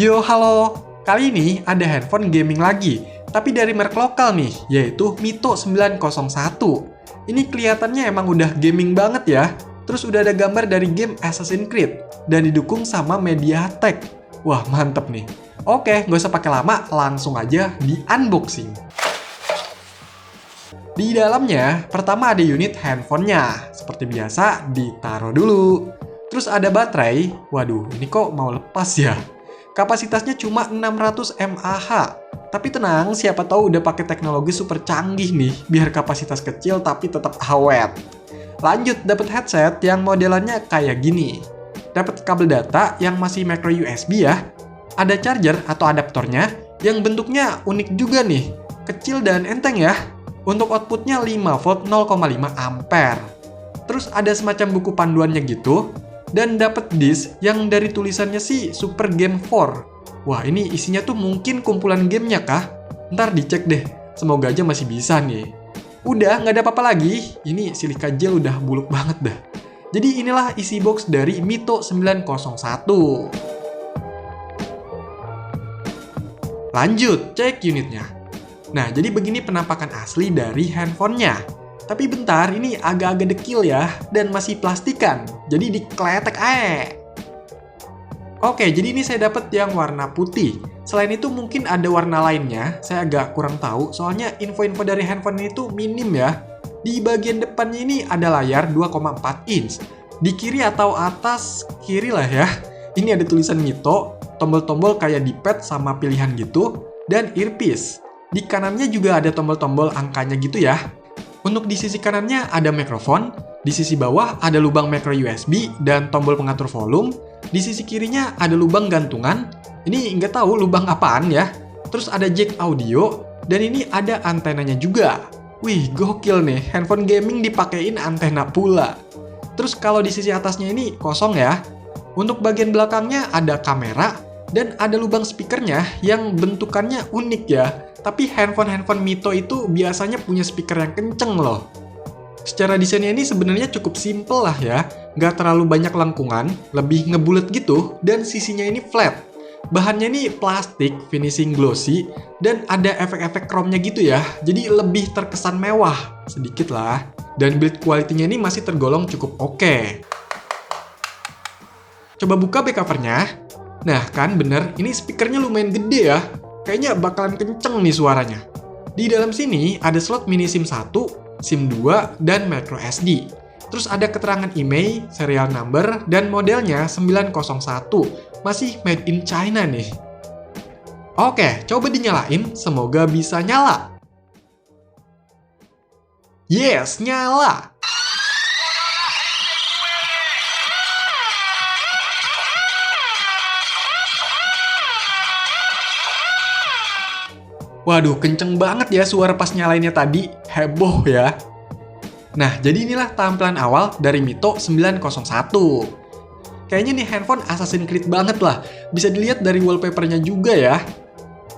Yo, halo! Kali ini ada handphone gaming lagi, tapi dari merek lokal nih, yaitu Mito 901. Ini kelihatannya emang udah gaming banget ya. Terus udah ada gambar dari game Assassin's Creed, dan didukung sama MediaTek. Wah, mantep nih. Oke, nggak usah pakai lama, langsung aja di unboxing. Di dalamnya, pertama ada unit handphonenya. Seperti biasa, ditaruh dulu. Terus ada baterai. Waduh, ini kok mau lepas ya? Kapasitasnya cuma 600 mAh. Tapi tenang, siapa tahu udah pakai teknologi super canggih nih, biar kapasitas kecil tapi tetap awet. Lanjut, dapat headset yang modelannya kayak gini. Dapat kabel data yang masih micro USB ya. Ada charger atau adaptornya yang bentuknya unik juga nih. Kecil dan enteng ya. Untuk outputnya 5 volt 0,5 ampere. Terus ada semacam buku panduannya gitu. Dan dapat disk yang dari tulisannya sih Super Game 4. Wah, ini isinya tuh mungkin kumpulan gamenya kah? Ntar dicek deh, semoga aja masih bisa nih. Udah, nggak ada apa-apa lagi. Ini silika gel udah buluk banget dah. Jadi inilah isi box dari Mito 901. Lanjut, cek unitnya. Nah, jadi begini penampakan asli dari handphonenya. Tapi bentar, ini agak-agak dekil ya, dan masih plastikan. Jadi dikletek aja. Oke, jadi ini saya dapat yang warna putih. Selain itu mungkin ada warna lainnya, saya agak kurang tahu, soalnya info-info dari handphone ini tuh minim ya. Di bagian depannya ini ada layar 2,4 inch. Di kiri atau atas kiri lah ya. Ini ada tulisan Mito, tombol-tombol kayak di pad sama pilihan gitu, dan earpiece. Di kanannya juga ada tombol-tombol angkanya gitu ya. Untuk di sisi kanannya ada mikrofon, di sisi bawah ada lubang micro USB dan tombol pengatur volume, di sisi kirinya ada lubang gantungan, ini nggak tahu lubang apaan ya. Terus ada jack audio, dan ini ada antenanya juga. Wih, gokil nih, handphone gaming dipakein antena pula. Terus kalau di sisi atasnya ini kosong ya. Untuk bagian belakangnya ada kamera, dan ada lubang speakernya yang bentukannya unik ya. Tapi handphone Mito itu biasanya punya speaker yang kenceng loh. Secara desainnya ini sebenarnya cukup simple lah ya. Nggak terlalu banyak lengkungan, lebih ngebulet gitu, dan sisinya ini flat. Bahannya ini plastik, finishing glossy, dan ada efek-efek chrome-nya gitu ya. Jadi lebih terkesan mewah, sedikit lah. Dan build quality-nya ini masih tergolong cukup oke. Coba buka back cover-nya. Nah kan bener, ini speakernya lumayan gede ya. Kayaknya bakalan kenceng nih suaranya. Di dalam sini ada slot mini SIM 1, SIM 2, dan micro SD. Terus ada keterangan email, serial number, dan modelnya 901. Masih made in China nih. Oke, coba dinyalain, semoga bisa nyala. Yes, nyala! Waduh, kenceng banget ya suara pas nyalainnya tadi. Heboh ya. Nah, jadi inilah tampilan awal dari Mito 901. Kayaknya nih handphone Assassin's Creed banget lah. Bisa dilihat dari wallpapernya juga ya.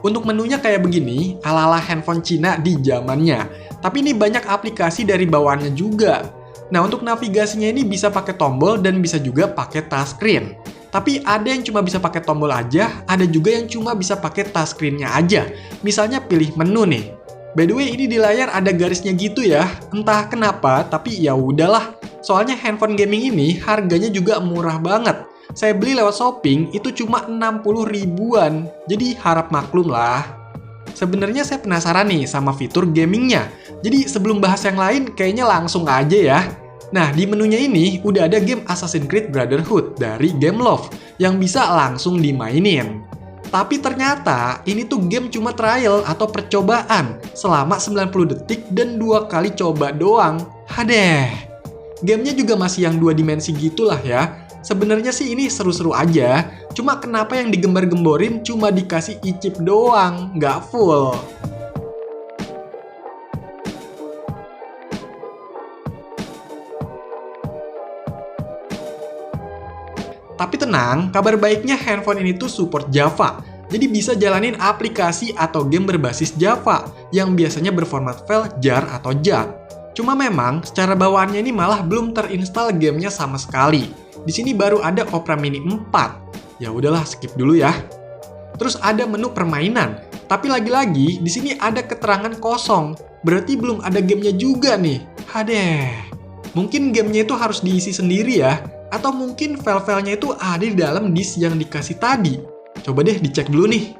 Untuk menunya kayak begini, ala-ala handphone Cina di zamannya. Tapi ini banyak aplikasi dari bawaannya juga. Nah, untuk navigasinya ini bisa pakai tombol dan bisa juga pakai touchscreen. Tapi ada yang cuma bisa pakai tombol aja, ada juga yang cuma bisa pakai touchscreen-nya aja. Misalnya pilih menu nih. By the way, ini di layar ada garisnya gitu ya. Entah kenapa, tapi ya udahlah. Soalnya handphone gaming ini harganya juga murah banget. Saya beli lewat shopping itu cuma 60 ribuan. Jadi harap maklum lah. Sebenarnya saya penasaran nih sama fitur gamingnya. Jadi sebelum bahas yang lain, kayaknya langsung aja ya. Nah, di menunya ini udah ada game Assassin's Creed Brotherhood dari Gameloft yang bisa langsung dimainin. Tapi ternyata ini tuh game cuma trial atau percobaan selama 90 detik dan 2 kali coba doang. Hadeh. Gamenya juga masih yang 2 dimensi gitulah ya. Sebenarnya sih ini seru-seru aja. Cuma kenapa yang digembar-gemborin cuma dikasih e-chip doang, nggak full. Tapi tenang, kabar baiknya handphone ini tuh support Java. Jadi bisa jalanin aplikasi atau game berbasis Java yang biasanya berformat file jar atau JAR. Cuma memang secara bawaannya ini malah belum terinstall gamenya sama sekali. Di sini baru ada Opera Mini 4. Ya udahlah, skip dulu ya. Terus ada menu permainan. Tapi lagi-lagi di sini ada keterangan kosong. Berarti belum ada gamenya juga nih. Hadeh. Mungkin gamenya itu harus diisi sendiri ya. Atau mungkin file-filenya itu ada di dalam disk yang dikasih tadi. Coba deh dicek dulu nih.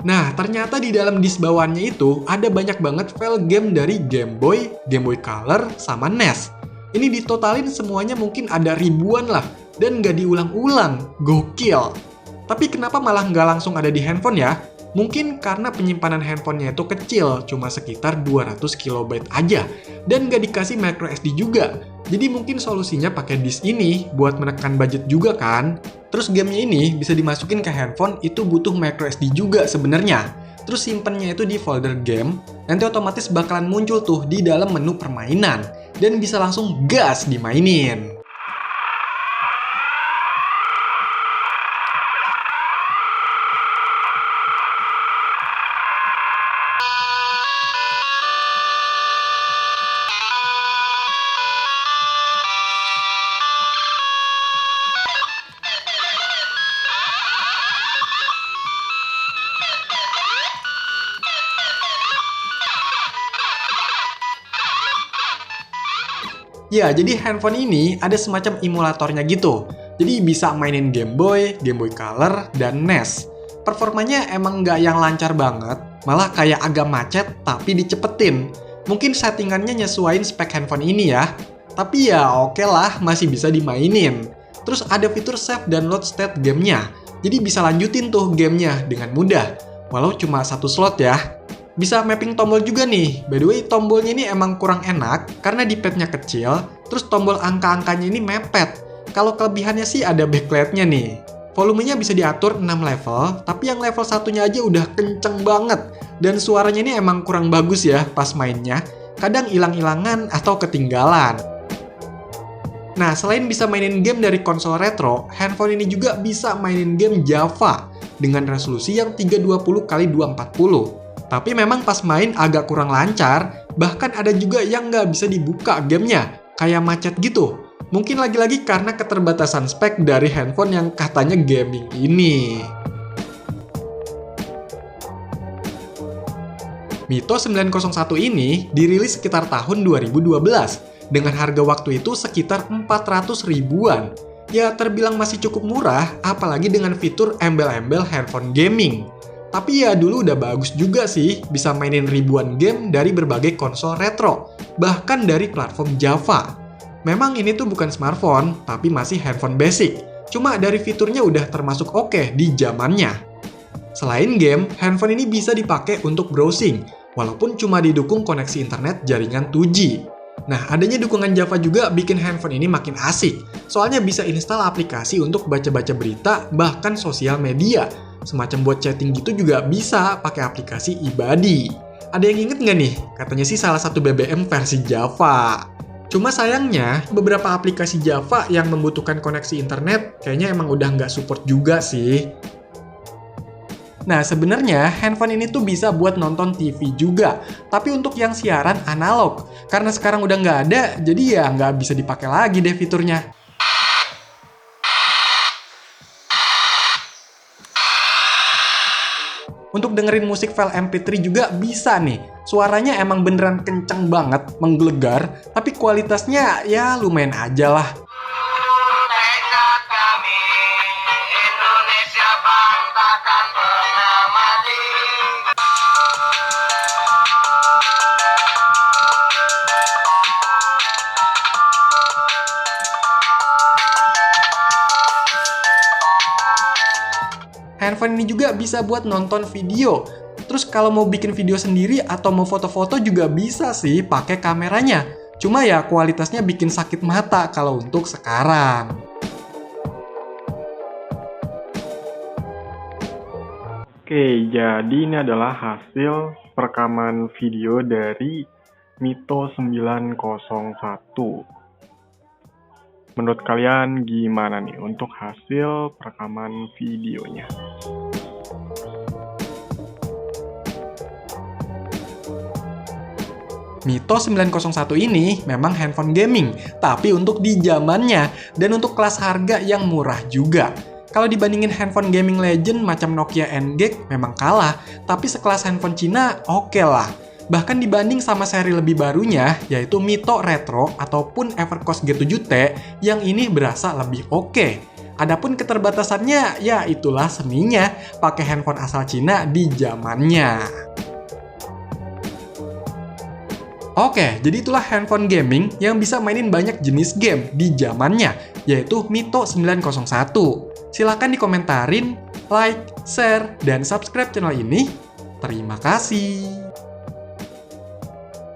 Nah, ternyata di dalam disk bawaannya itu ada banyak banget file game dari Game Boy, Game Boy Color, sama NES. Ini ditotalin semuanya mungkin ada ribuan lah. Dan nggak diulang-ulang. Gokil. Tapi kenapa malah nggak langsung ada di handphone ya? Mungkin karena penyimpanan handphonenya itu kecil, cuma sekitar 200 KB aja. Dan nggak dikasih microSD juga. Jadi mungkin solusinya pakai disk ini buat menekan budget juga kan? Terus gamenya ini bisa dimasukin ke handphone itu butuh microSD juga sebenarnya. Terus simpennya itu di folder game, nanti otomatis bakalan muncul tuh di dalam menu permainan. Dan bisa langsung gas dimainin. Ya, jadi handphone ini ada semacam emulatornya gitu. Jadi bisa mainin Game Boy, Game Boy Color, dan NES. Performanya emang nggak yang lancar banget, malah kayak agak macet tapi dicepetin. Mungkin settingannya nyesuaiin spek handphone ini ya. Tapi ya oke lah, masih bisa dimainin. Terus ada fitur save dan load state gamenya. Jadi bisa lanjutin tuh gamenya dengan mudah. Walau cuma satu slot ya. Bisa mapping tombol juga nih. By the way, tombolnya ini emang kurang enak karena di padnya kecil, terus tombol angka-angkanya ini mepet. Kalau kelebihannya sih ada backlightnya nih. Volumenya bisa diatur 6 level, tapi yang level satunya aja udah kenceng banget. Dan suaranya ini emang kurang bagus ya pas mainnya. Kadang hilang-hilangan atau ketinggalan. Nah, selain bisa mainin game dari konsol retro, handphone ini juga bisa mainin game Java dengan resolusi yang 320x240. Tapi memang pas main agak kurang lancar, bahkan ada juga yang nggak bisa dibuka gamenya, kayak macet gitu. Mungkin lagi-lagi karena keterbatasan spek dari handphone yang katanya gaming ini. Mito 901 ini dirilis sekitar tahun 2012, dengan harga waktu itu sekitar 400 ribuan. Ya terbilang masih cukup murah, apalagi dengan fitur embel-embel handphone gaming. Tapi ya dulu udah bagus juga sih, bisa mainin ribuan game dari berbagai konsol retro, bahkan dari platform Java. Memang ini tuh bukan smartphone, tapi masih handphone basic. Cuma dari fiturnya udah termasuk oke di zamannya. Selain game, handphone ini bisa dipakai untuk browsing, walaupun cuma didukung koneksi internet jaringan 2G. Nah, adanya dukungan Java juga bikin handphone ini makin asik. Soalnya bisa install aplikasi untuk baca-baca berita, bahkan sosial media. Semacam buat chatting gitu juga bisa pakai aplikasi Ibadi. Ada yang inget nggak nih? Katanya sih salah satu BBM versi Java. Cuma sayangnya, beberapa aplikasi Java yang membutuhkan koneksi internet kayaknya emang udah nggak support juga sih. Nah, sebenarnya handphone ini tuh bisa buat nonton TV juga. Tapi untuk yang siaran analog. Karena sekarang udah nggak ada, jadi ya nggak bisa dipakai lagi deh fiturnya. Untuk dengerin musik file MP3 juga bisa nih. Suaranya emang beneran kenceng banget, menggelegar, tapi kualitasnya ya lumayan aja lah. Tekad kami, Indonesia banggakan pernah mati. Handphone ini juga bisa buat nonton video. Terus kalau mau bikin video sendiri atau mau foto-foto juga bisa sih pakai kameranya. Cuma ya kualitasnya bikin sakit mata kalau untuk sekarang. Oke, jadi ini adalah hasil perekaman video dari Mito 901. Menurut kalian gimana nih untuk hasil perekaman videonya? Mito 901 ini memang handphone gaming, tapi untuk di zamannya dan untuk kelas harga yang murah juga. Kalau dibandingin handphone gaming legend macam Nokia N-Gag memang kalah, tapi sekelas handphone Cina oke lah. Bahkan dibanding sama seri lebih barunya, yaitu Mito Retro ataupun Evercost G7T, yang ini berasa lebih oke. Adapun keterbatasannya, ya itulah seninya pakai handphone asal Cina di zamannya. Oke, jadi itulah handphone gaming yang bisa mainin banyak jenis game di zamannya, yaitu Mito 901. Silahkan dikomentarin, like, share, dan subscribe channel ini. Terima kasih.